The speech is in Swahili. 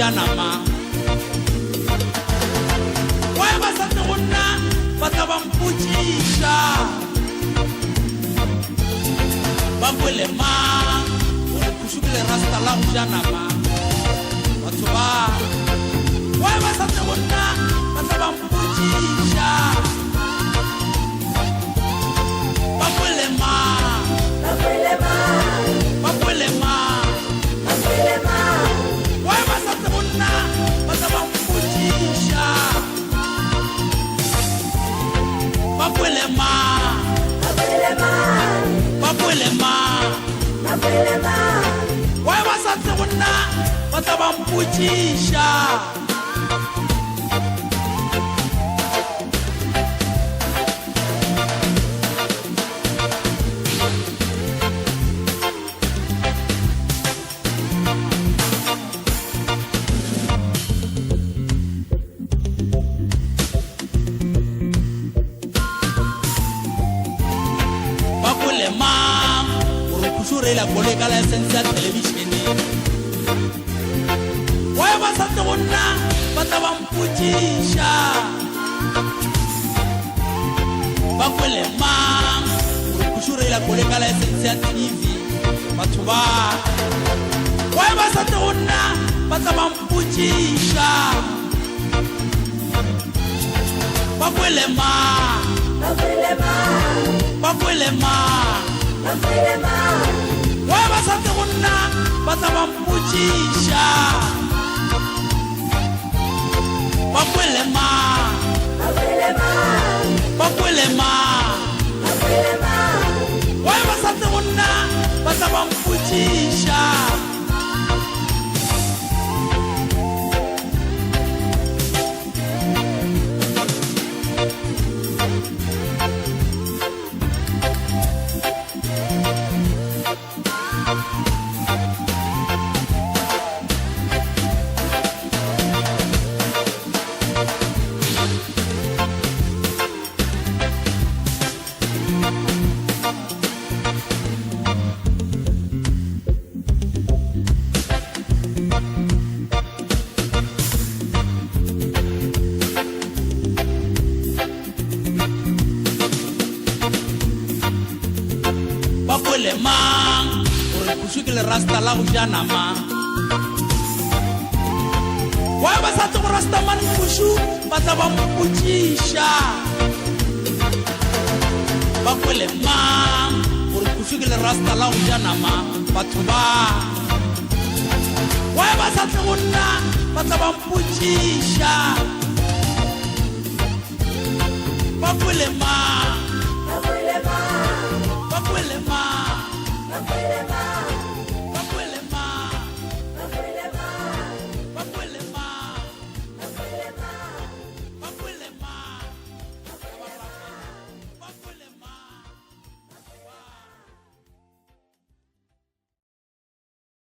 janama wa ba sa tsona ba tla ba mputšisha ba kwele mang gore kushukile rasta la go janama batho ba wa ba sa tsona ba tla ba mputšisha ba kwele mang ba kwele mang ba kwele mang ba kwele mang wa ba sa tsona ba tla ba mputšisha ba kwele mang ba kwele mang ba kwele mang ba kwele mang wa ba sa tsona ba tla ba mputšisha la kolega la esenza televisione wa ba sa tsona ba tla ba mputšisha ba kwele mang gore kušure la kolega la esenza TV batho ba wa ba sa tsona ba tla ba mputšisha ba kwele mang ba kwele mang ba kwele mang ba kwele mang wa ba sa tsona ba tla ba mputšisha ba kwele mang ba kwele mang ba kwele mang ba kwele mang wa ba sa tsona ba tla ba mputšisha le mang gore kushukile rasta la go janama wa ba sa tlo rasta man kushu ba tla ba mputšisha ba kwele mang gore kushukile rasta la go janama batho ba wa ba sa tlo nna ba tla ba mputšisha ba kwele mang ba kwele mang